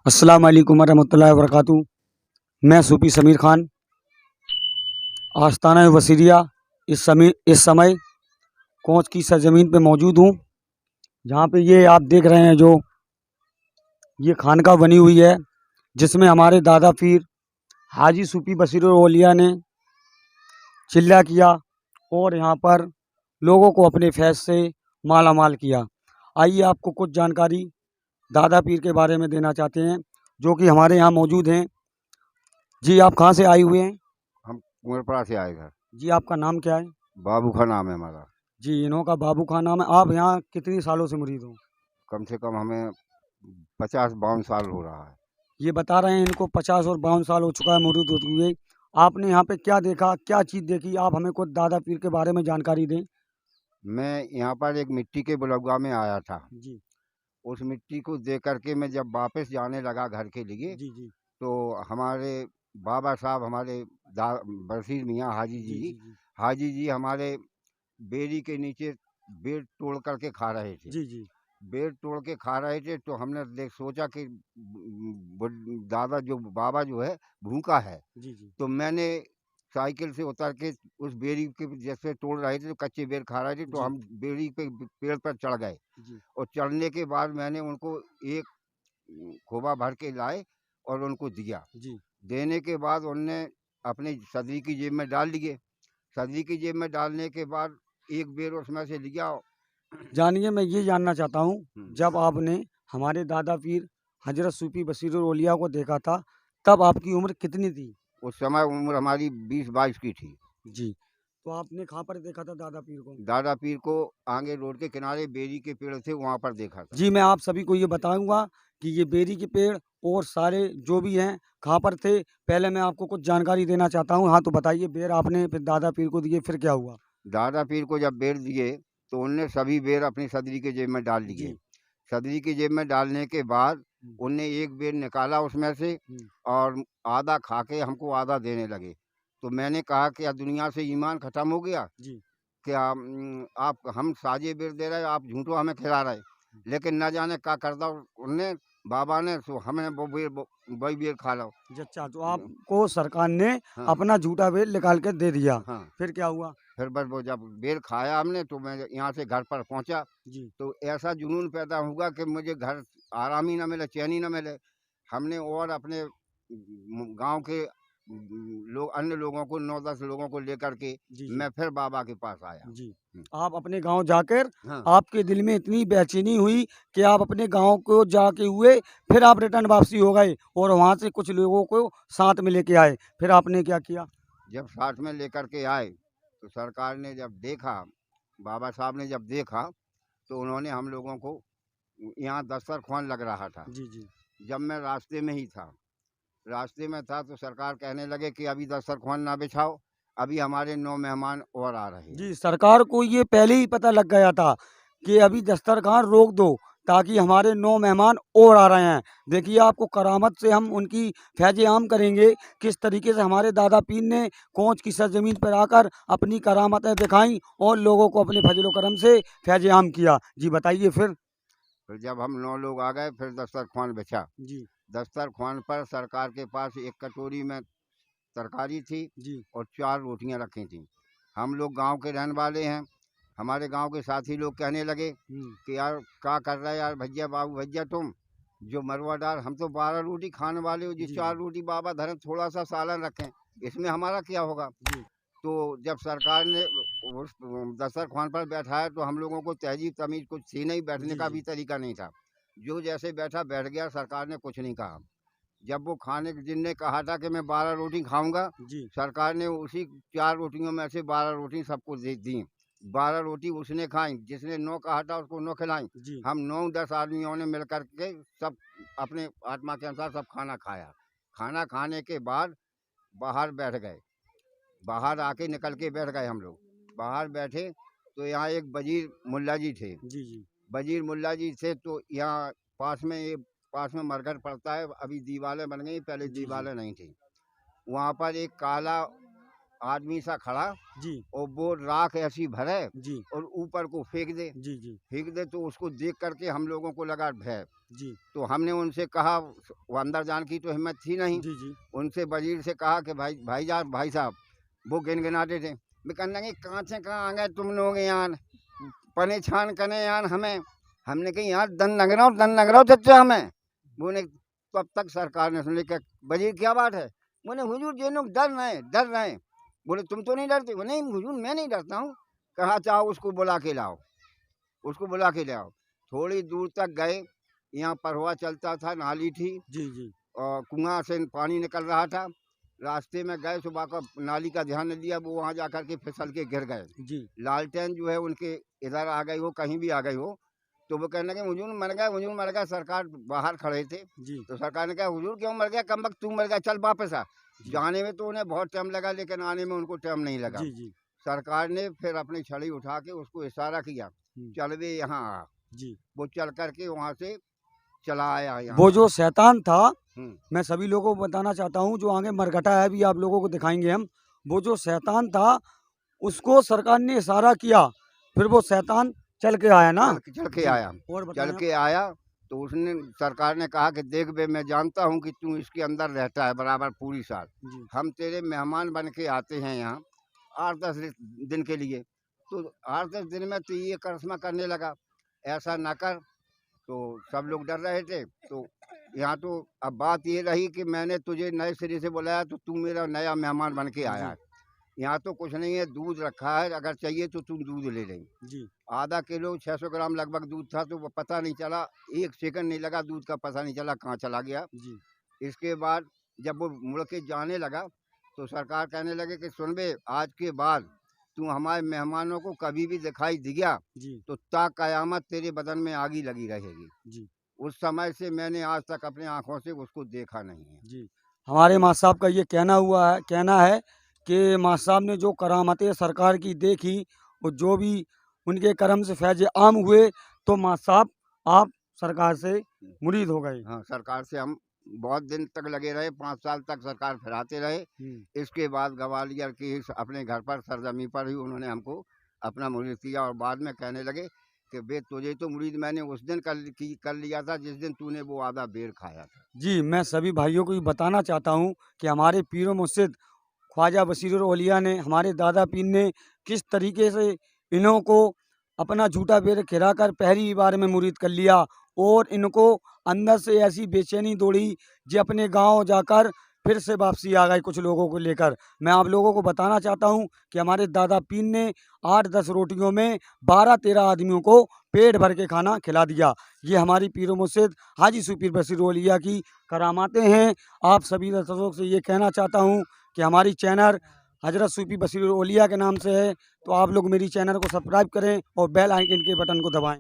अस्सलाम वालेकुम रहमतुल्लाहि व बरकातहू। मैं सूफी समीर खान आस्ताना वसीरिया इस समय कोंच की सरजमीन पे मौजूद हूँ, जहाँ पे ये आप देख रहे हैं जो ये खानका बनी हुई है, जिसमें हमारे दादा पीर हाजी सूफी बशीरुल औलिया ने चिल्ला किया और यहाँ पर लोगों को अपने फैज़ से माला माल किया। आइए आपको कुछ जानकारी दादा पीर के बारे में देना चाहते हैं, जो कि हमारे यहाँ मौजूद हैं। जी, आप कहाँ से आए हुए हैं? हम कुंवरपाड़ा से आए घर। जी, आपका नाम क्या है? बाबू खान नाम है हमारा। जी, इन्हों का बाबू खान नाम है। आप यहाँ कितनी सालों से मुरीद हो? कम से कम हमें 50-52 साल हो रहा है। ये बता रहे हैं इनको 50 और 52 साल हो चुका है मुरीद होते हुए। आपने यहाँ पे क्या देखा, क्या चीज़ देखी? आप हमें कुछ दादा पीर के बारे में जानकारी दें। मैं यहाँ पर एक मिट्टी के बुलगुआ में आया था। जी, उस मिट्टी को देख कर के मैं जब वापस जाने लगा घर के लिए, जी, जी, तो हमारे बाबा साहब, हमारे बशीर मियाँ हाजी जी, जी, जी, जी, हाजी जी हमारे बेरी के नीचे बेर तोड़ करके खा रहे थे। जी, जी, बेर तोड़ के खा रहे थे, तो हमने देख सोचा कि दादा जो बाबा जो है भूखा है। जी, जी, तो मैंने साइकिल से उतर के उस बेरी के जैसे तोड़ रहे थे, तो कच्चे बेर खा रहे थे, तो जी, हम बेरी पे पेड़ पर चढ़ गए। जी, और चढ़ने के बाद मैंने उनको एक खोबा भर के लाए और उनको दिया। जी। देने के बाद उनने अपनी सदरी की जेब में डाल लिए। सदरी की जेब में डालने के बाद एक बेर उसमें से लिया। जानिए, मैं ये जानना चाहता हूँ, हम्म, जब आपने हमारे दादा पीर हज़रत सूफ़ी बशीरुल औलिया को देखा था, तब आपकी उम्र कितनी थी? उस समय उम्र हमारी 20-22 की थी। जी, तो आपने कहाँ पर देखा था दादा पीर को? दादा पीर को आगे रोड के किनारे बेरी के पेड़ थे, वहाँ पर देखा था। जी, मैं आप सभी को ये बताऊँगा कि ये बेरी के पेड़ और सारे जो भी हैं, कहाँ पर थे? पहले मैं आपको कुछ जानकारी देना चाहता हूँ। हाँ, तो बताइए, बेर आपने फिर दादा पीर को दिए, फिर क्या हुआ? दादा पीर को जब बेर दिए, तो उनने सभी बेर अपनी सदरी के जेब में डाल लिए। जी। सदरी की जेब में डालने के बाद हुँ, उनने एक बेर निकाला उसमें से हुँ, और आधा खा के हमको आधा देने लगे। तो मैंने कहा, क्या दुनिया से ईमान ख़त्म हो गया? जी। क्या आप हम साझे बेर दे रहे, आप झूठो हमें खिला रहे। लेकिन न जाने क्या करता उनने बाबा ने, सो हमें वही बेर खा लो। जी, अच्छा, तो आपको सरकार ने हाँ, अपना झूठा बेर निकाल के दे दिया। हाँ। फिर क्या हुआ? फिर बस वो जब बेर खाया हमने, तो मैं यहाँ से घर पर पहुँचा। जी, तो ऐसा जुनून पैदा हुआ कि मुझे घर आराम ही ना मिले, चैन ही ना मिले। हमने और अपने गांव के लोग, अन्य लोगों को, 9-10 लोगों को लेकर के जी, जी, मैं फिर बाबा के पास आया। जी। हम्म, आप अपने गाँव जाकर हाँ। आपके दिल में इतनी बेचैनी हुई कि आप अपने गाँव को जाके हुए, फिर आप रिटर्न वापसी हो गए और वहाँ से कुछ लोगों को साथ में लेके आए। फिर आपने क्या किया? जब साथ में लेकर के आए, तो सरकार ने जब देखा, बाबा साहब ने जब देखा, तो उन्होंने हम लोगों को, यहाँ दस्तरख्वान लग रहा था। जी, जी। जब मैं रास्ते में ही था, तो सरकार कहने लगे कि अभी दस्तरख्वान ना बिछाओ, अभी हमारे 9 मेहमान और आ रहे हैं। जी, सरकार को ये पहले ही पता लग गया था कि अभी दस्तरखान रोक दो, ताकि हमारे 9 मेहमान और आ रहे हैं। देखिए, आपको करामत से हम उनकी फैज़-ए-आम करेंगे, किस तरीके से हमारे दादा पीर ने कोंच की सरज़मीन पर आकर अपनी करामतें दिखाईं और लोगों को अपने फज़ल-ओ-करम से फैज़-ए-आम किया। जी, बताइए फिर? फिर जब हम 9 लोग आ गए, फिर दस्तरख्वान बिछा। जी, दस्तरख्वान पर सरकार के पास एक कटोरी में तरकारी थी जी, और 4 रोटियां रखी थीं। हम लोग गांव के रहने वाले हैं। हमारे गांव के साथी लोग कहने लगे हुँ, कि यार क्या कर रहे हैं यार भैया, बाबू भैया, तुम जो मरवा डाल, हम तो 12 रोटी खाने वाले हो जी, जी, 4 जी, रोटी बाबा धर्म थोड़ा सा सालन रखें, इसमें हमारा क्या होगा? जी, तो जब सरकार ने उस दस्तरख्वान पर बैठाया, तो हम लोगों को तहजीब तमीज़ कुछ थी नहीं, बैठने जी, का जी, भी तरीका नहीं था। जो जैसे बैठा बैठ गया, सरकार ने कुछ नहीं कहा। जब वो खाने के जिनने कहा था कि मैं 12 रोटी खाऊँगा, जी, सरकार ने उसी 4 रोटियों में से 12 रोटी सबको दे दी। 12 रोटी उसने खाई, जिसने 9 कहा था उसको 9 खिलाई। जी, हम 9-10 आदमियों ने मिल कर के सब अपने आत्मा के अनुसार सब खाना खाया। खाना खाने के बाद बाहर बैठ गए। बाहर आके निकल के बैठ गए हम लोग। बाहर बैठे, तो यहाँ एक वज़ीर मुल्ला जी थे। जी, जी, वज़ीर मुल्ला जी थे, तो यहाँ पास में मरघट पड़ता है, अभी दीवारें बन गई, पहले जी, जी, दीवारें नहीं थी। वहाँ पर एक काला आदमी सा खड़ा जी और वो राख ऐसी भरे जी और ऊपर को फेंक दे। जी जी फेंक दे तो उसको देख करके हम लोगों को लगा भय। जी तो हमने उनसे कहा, वो अंदर जाने की तो हिम्मत थी नहीं। जी जी उनसे वजीर से कहा कि भाई साहब, वो गिनगिनाते थे। मैं कहने लगे कहाँ से कहाँ आ गए तुम लोग यार, परेशान करें यार हमें। हमने कही यार दन लग रहा हो चचा हमें। बोले तब तक सरकार ने सुन लिया, वजीर क्या बात है? बोले हुजूर ये लोग डर रहे हैं। बोले तुम तो नहीं डरते? बोले नहीं हुजूर मैं नहीं डरता हूँ। कहा चाहो उसको बुला के लाओ, उसको बुला के लाओ। थोड़ी दूर तक गए, यहाँ परवा चलता था, नाली थी जी जी और कुआं से पानी निकल रहा था। रास्ते में गए, सुबह का नाली का ध्यान नहीं दिया, वो वहाँ जा कर के फिसल के गिर गए। जी लालटेन जो है उनके इधर आ गई हो, कहीं भी आ गई हो। तो वो कहने लगे हुजूर मर गया। सरकार बाहर खड़े थे, जी तो सरकार ने कहा हुजूर क्यों मर गया, कम वक्त तू मर गया, चल वापस आ। जी जाने में तो उन्हें बहुत टाइम लगा, लेकिन आने में उनको टाइम नहीं लगा। जी जी सरकार ने फिर अपनी छड़ी उठा के उसको इशारा किया, हम्म, चल वे यहाँ आ। जी वो चल करके वहाँ से चला आया यहाँ वो पर। जो शैतान था, हम्म, मैं सभी लोगों को बताना चाहता हूँ, जो आगे मरघटा है, अभी आप लोगों को दिखाएंगे हम। वो जो शैतान था, उसको सरकार ने इशारा किया, फिर वो शैतान चल के आया ना। चल के जी आया। और बताएं चल आप। के आया तो उसने, सरकार ने कहा कि देख बे, मैं जानता हूँ कि तू इसके अंदर रहता है बराबर पूरी साल। जी हम तेरे मेहमान बन के आते हैं यहाँ 8-10 दिन के लिए। तो 8-10 दिन में तो ये करिश्मा करने लगा, ऐसा ना कर। तो सब लोग डर रहे थे। तो यहाँ तो अब बात ये रही कि मैंने तुझे नए सिरे से बुलाया, तो तू मेरा नया मेहमान बन के आया जी है। यहाँ तो कुछ नहीं है, दूध रखा है, अगर चाहिए तो तुम दूध ले लें। जी आधा किलो 600 ग्राम लगभग दूध था, तो वो पता नहीं चला, 1 सेकंड नहीं लगा, दूध का पता नहीं चला कहाँ चला गया। जी इसके बाद जब वो मुड़ के जाने लगा, तो सरकार कहने लगे कि सुन बे, आज के बाद तू हमारे मेहमानों को कभी भी दिखाई दिया जी तो ता कयामत तेरे बदन में आग ही लगी रहेगी। जी उस समय से मैंने आज तक अपनी आंखों से उसको देखा नहीं है। जी हमारे माँ साहब का ये कहना है कि माँ साहब ने जो करामतें सरकार की देखी, और जो भी उनके करम से फैज आम हुए, तो माँ साहब आप सरकार से मुरीद हो गए। हाँ, सरकार से हम बहुत दिन तक लगे रहे, 5 साल तक सरकार फिराते रहे। इसके बाद ग्वालियर के अपने घर पर सरजमी पर ही उन्होंने हमको अपना मुरीद किया, और बाद में कहने लगे कि बे तुझे तो मुरीद मैंने उस दिन कर लिया था जिस दिन तूने वो आधा बेर खाया था। जी, मैं सभी भाइयों को ये बताना चाहता हूँ कि हमारे पीर मुर्शिद ख्वाजा बशीरुल औलिया ने, हमारे दादा पीर ने किस तरीके से इन्हों को अपना झूठा बेर खिलाकर पहली बार में मुरीद कर लिया, और इनको अंदर से ऐसी बेचैनी दौड़ी जे अपने गांव जाकर फिर से वापसी आ गए कुछ लोगों को लेकर। मैं आप लोगों को बताना चाहता हूं कि हमारे दादा पीर ने 8-10 रोटियों में 12-13 आदमियों को पेट भर के खाना खिला दिया। ये हमारी पीर मुर्शिद हाजी सूफी बशीरुल औलिया की करामातें हैं। आप सभी दर्शकों से ये कहना चाहता हूँ कि हमारी चैनल हजरत सूफी बशीरुल औलिया के नाम से है, तो आप लोग मेरी चैनल को सब्सक्राइब करें और बेल आइकन के बटन को दबाएं।